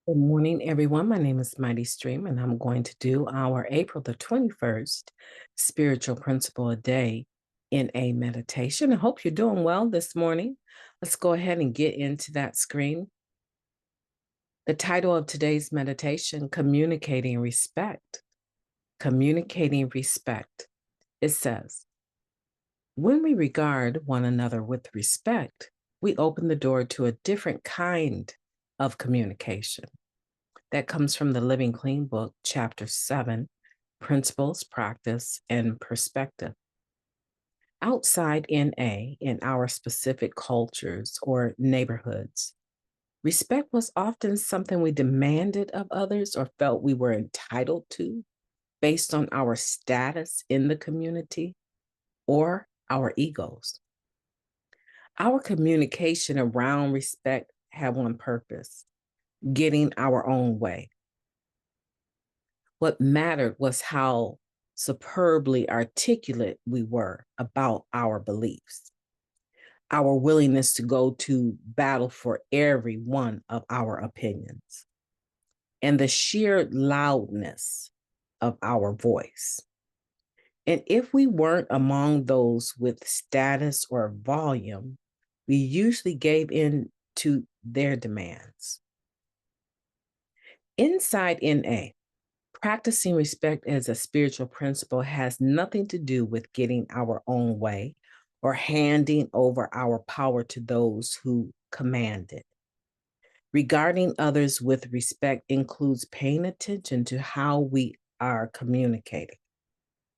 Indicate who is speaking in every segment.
Speaker 1: Good morning, everyone. My name is Mighty Stream, and I'm going to do our April the 21st spiritual principle a day in a meditation. I hope you're doing well this morning. Let's go ahead and get into that screen. The title of today's meditation, Communicating Respect. Communicating Respect. It says, when we regard one another with respect, we open the door to a different kind of communication. That comes from the Living Clean book, chapter 7, Principles, Practice, and Perspective. Outside NA, in our specific cultures or neighborhoods, respect was often something we demanded of others or felt we were entitled to based on our status in the community or our egos. Our communication around respect had one purpose: getting our own way. What mattered was how superbly articulate we were about our beliefs, our willingness to go to battle for every one of our opinions, and the sheer loudness of our voice. And if we weren't among those with status or volume, we usually gave in to their demands. Inside NA, practicing respect as a spiritual principle has nothing to do with getting our own way or handing over our power to those who command it. Regarding others with respect includes paying attention to how we are communicating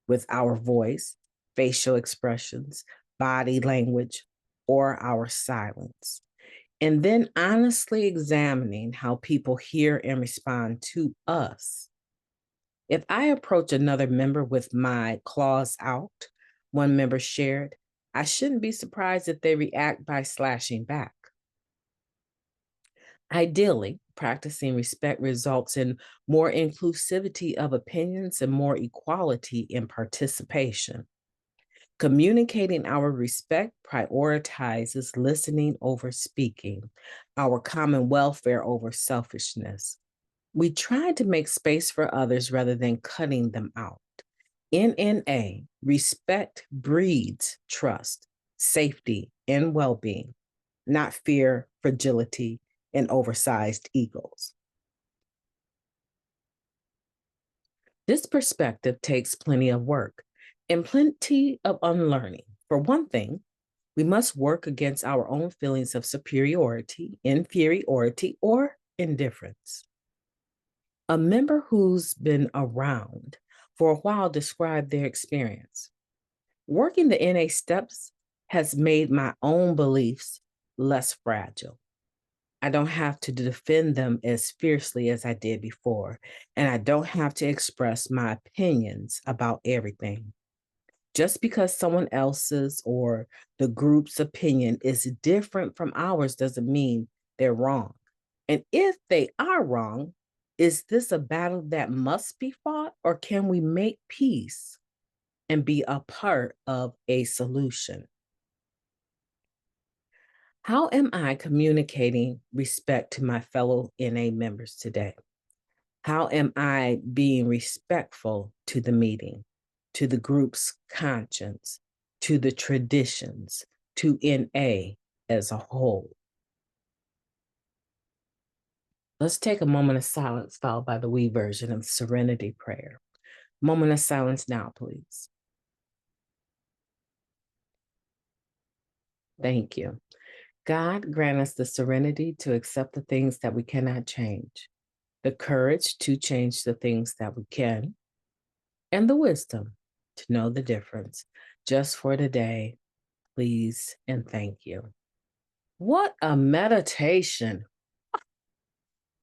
Speaker 1: with our voice, facial expressions, body language, or our silence. And then honestly examining how people hear and respond to us. If I approach another member with my claws out, one member shared, I shouldn't be surprised if they react by slashing back. Ideally, practicing respect results in more inclusivity of opinions and more equality in participation. Communicating our respect prioritizes listening over speaking, our common welfare over selfishness. We try to make space for others rather than cutting them out. In NA, respect breeds trust, safety, and well being, not fear, fragility, and oversized egos. This perspective takes plenty of work and plenty of unlearning. For one thing, we must work against our own feelings of superiority, inferiority, or indifference. A member who's been around for a while described their experience. Working the NA steps has made my own beliefs less fragile. I don't have to defend them as fiercely as I did before, and I don't have to express my opinions about everything. Just because someone else's or the group's opinion is different from ours doesn't mean they're wrong. And if they are wrong, is this a battle that must be fought, or can we make peace and be a part of a solution? How am I communicating respect to my fellow NA members today? How am I being respectful to the meeting, to the group's conscience, to the traditions, to NA as a whole? Let's take a moment of silence followed by the we version of Serenity Prayer. Moment of silence now, please. Thank you. God, grant us the serenity to accept the things that we cannot change, the courage to change the things that we can, and the wisdom to know the difference. Just for today, please and thank you. What a meditation.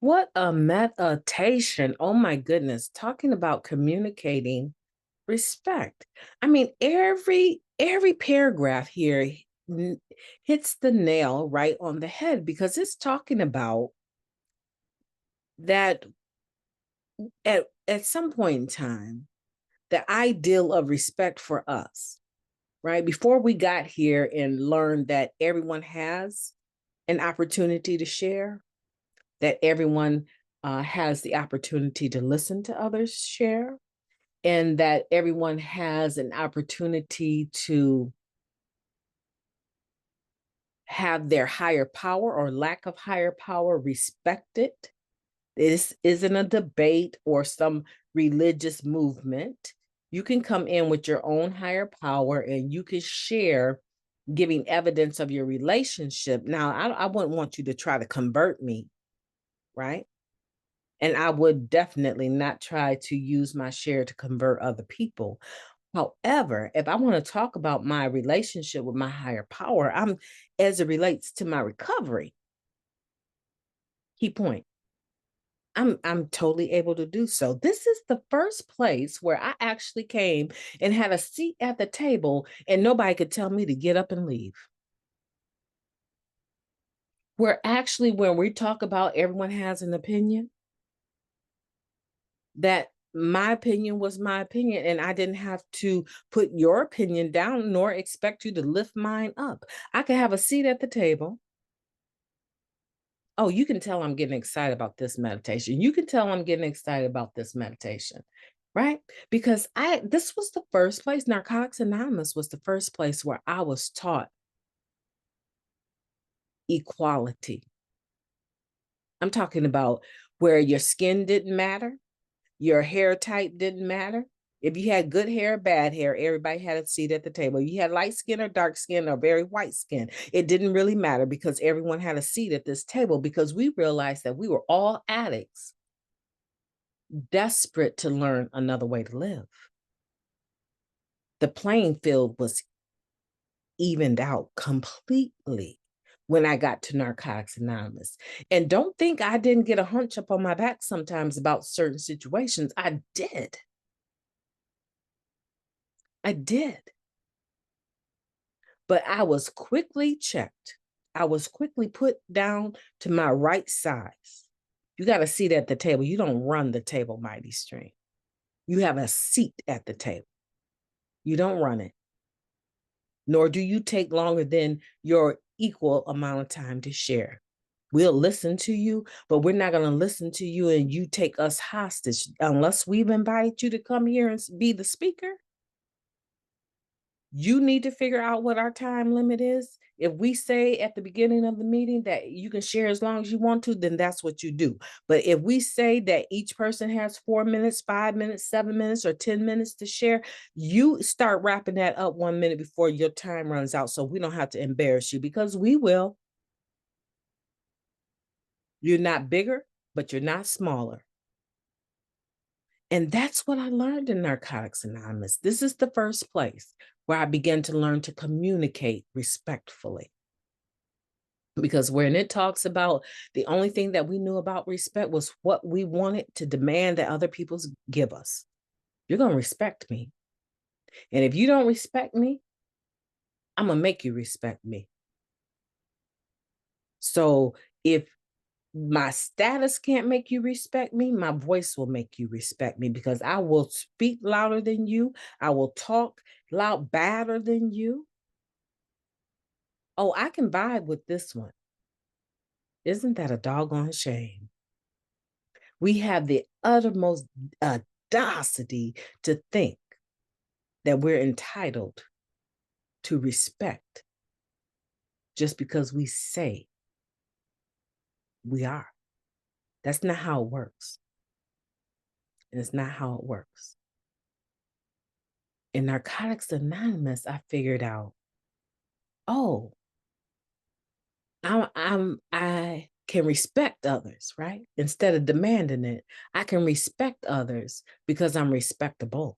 Speaker 1: What a meditation. Oh my goodness. Talking about communicating respect. I mean, every paragraph here hits the nail right on the head because it's talking about that at some point in time, the ideal of respect for us, right? Before we got here and learned that everyone has an opportunity to share, that everyone has the opportunity to listen to others share, and that everyone has an opportunity to have their higher power or lack of higher power respected. This isn't a debate or some religious movement. You can come in with your own higher power and you can share, giving evidence of your relationship. Now, I wouldn't want you to try to convert me, right? And I would definitely not try to use my share to convert other people. However, if I want to talk about my relationship with my higher power, as it relates to my recovery, key point, I'm totally able to do so. This is the first place where I actually came and had a seat at the table and nobody could tell me to get up and leave. Where actually, when we talk about everyone has an opinion, that my opinion was my opinion, and I didn't have to put your opinion down nor expect you to lift mine up. I could have a seat at the table. Oh, you can tell I'm getting excited about this meditation. You can tell I'm getting excited about this meditation, right? Because this was the first place, Narcotics Anonymous was the first place where I was taught equality. I'm talking about where your skin didn't matter, your hair type didn't matter. If you had good hair, bad hair, everybody had a seat at the table. You had light skin or dark skin or very white skin. It didn't really matter because everyone had a seat at this table, because we realized that we were all addicts, desperate to learn another way to live. The playing field was evened out completely when I got to Narcotics Anonymous. And don't think I didn't get a hunch up on my back sometimes about certain situations. I did. I did. But I was quickly checked. I was quickly put down to my right size. You got a seat at the table. You don't run the table, Mighty Stream. You have a seat at the table. You don't run it, nor do you take longer than your equal amount of time to share. We'll listen to you, but we're not going to listen to you and you take us hostage unless we've invited you to come here and be the speaker. You need to figure out what our time limit is. If we say at the beginning of the meeting that you can share as long as you want to, then that's what you do. But if we say that each person has 4 minutes, 5 minutes, 7 minutes, or 10 minutes to share, you start wrapping that up 1 minute before your time runs out, so we don't have to embarrass you, because we will. You're not bigger, but you're not smaller. And that's what I learned in Narcotics Anonymous. This is the first place where I began to learn to communicate respectfully. Because when it talks about the only thing that we knew about respect was what we wanted to demand that other people give us. You're going to respect me. And if you don't respect me, I'm going to make you respect me. So if my status can't make you respect me, my voice will make you respect me, because I will speak louder than you. I will talk loud, badder than you. Oh, I can vibe with this one. Isn't that a doggone shame? We have the uttermost audacity to think that we're entitled to respect just because we say we are. That's not how it works. And it's not how it works. In Narcotics Anonymous, I figured out, oh, I can respect others, right? Instead of demanding it, I can respect others because I'm respectable.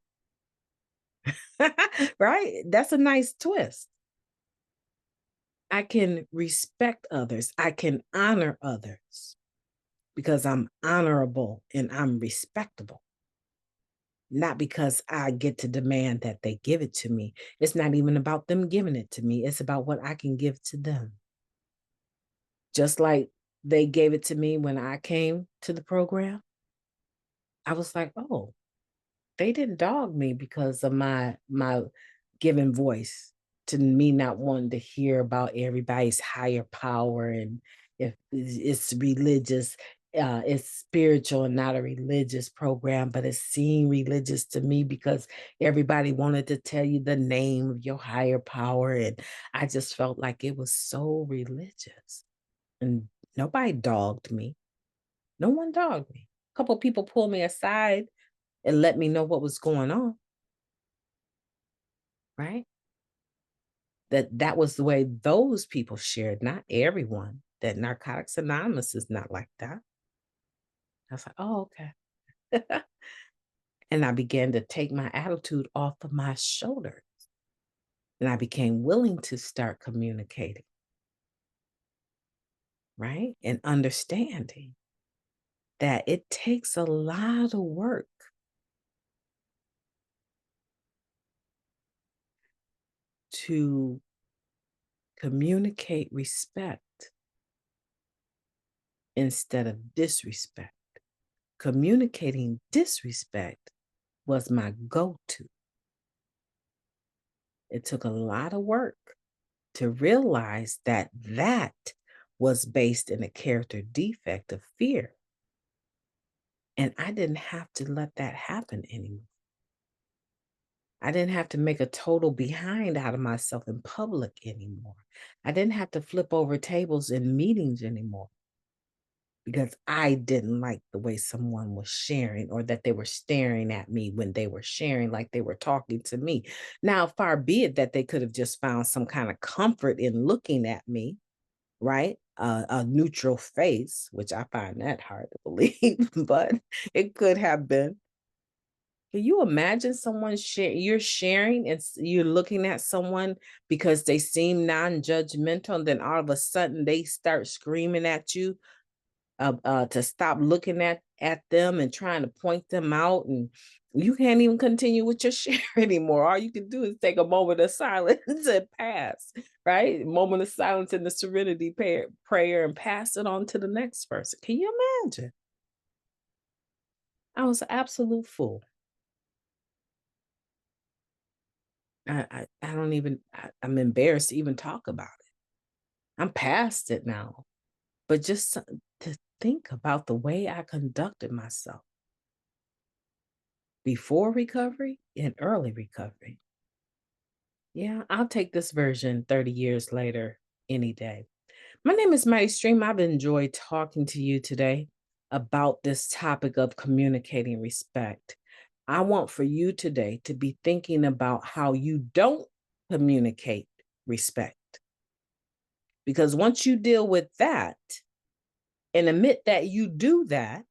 Speaker 1: Right? That's a nice twist. I can respect others. I can honor others because I'm honorable and I'm respectable. Not because I get to demand that they give it to me. It's not even about them giving it to me. It's about what I can give to them. Just like they gave it to me when I came to the program, I was like, oh, they didn't dog me because of my giving voice, to me not wanting to hear about everybody's higher power and if it's religious. it's spiritual and not a religious program, but it seemed religious to me because everybody wanted to tell you the name of your higher power. And I just felt like it was so religious. And nobody dogged me. No one dogged me. A couple people pulled me aside and let me know what was going on, right? That was the way those people shared, not everyone. That Narcotics Anonymous is not like that. I was like, oh, okay. And I began to take my attitude off of my shoulders. And I became willing to start communicating, right? And understanding that it takes a lot of work to communicate respect instead of disrespect. Communicating disrespect was my go to. It took a lot of work to realize that that was based in a character defect of fear. And I didn't have to let that happen anymore. I didn't have to make a total behind out of myself in public anymore. I didn't have to flip over tables in meetings anymore because I didn't like the way someone was sharing or that they were staring at me when they were sharing like they were talking to me. Now, far be it that they could have just found some kind of comfort in looking at me, right? A neutral face, which I find that hard to believe, but it could have been. Can you imagine someone you're sharing and you're looking at someone because they seem non-judgmental, and then all of a sudden they start screaming at you to stop looking at them and trying to point them out, and you can't even continue with your share anymore. All you can do is take a moment of silence and pass, right? A moment of silence in the serenity prayer and pass it on to the next person. Can you imagine? I was an absolute fool. I don't even I'm embarrassed to even talk about it. I'm past it now. But just to think about the way I conducted myself before recovery and early recovery. Yeah, I'll take this version 30 years later any day. My name is Mighty Stream. I've enjoyed talking to you today about this topic of communicating respect. I want for you today to be thinking about how you don't communicate respect. Because once you deal with that and admit that you do that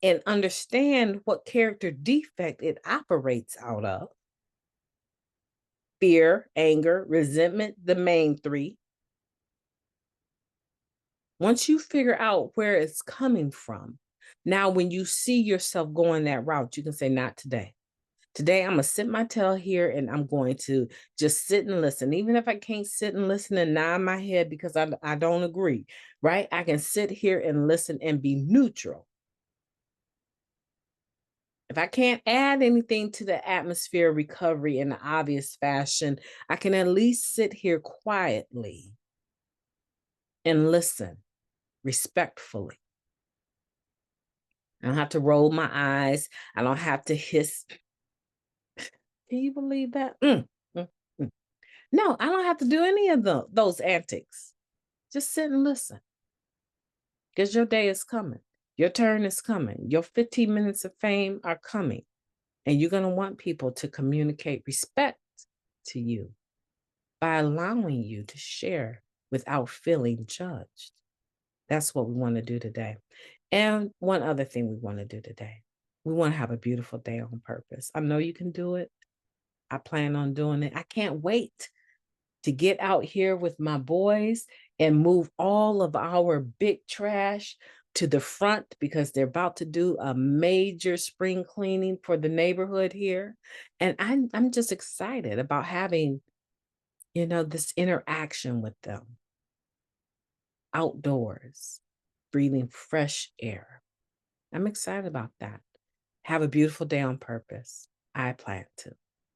Speaker 1: and understand what character defect it operates out of, fear, anger, resentment, the main three. Once you figure out where it's coming from, now when you see yourself going that route, you can say, not today. Today, I'm going to sit my tail here and I'm going to just sit and listen. Even if I can't sit and listen and nod my head because I don't agree, right? I can sit here and listen and be neutral. If I can't add anything to the atmosphere of recovery in an obvious fashion, I can at least sit here quietly and listen respectfully. I don't have to roll my eyes. I don't have to hiss. Can you believe that? Mm, mm. No, I don't have to do any of those antics. Just sit and listen because your day is coming. Your turn is coming. Your 15 minutes of fame are coming. And you're going to want people to communicate respect to you by allowing you to share without feeling judged. That's what we want to do today. And one other thing we want to do today, we want to have a beautiful day on purpose. I know you can do it. I plan on doing it. I can't wait to get out here with my boys and move all of our big trash to the front because they're about to do a major spring cleaning for the neighborhood here. And I'm just excited about having, this interaction with them outdoors, breathing fresh air. I'm excited about that. Have a beautiful day on purpose. I plan to.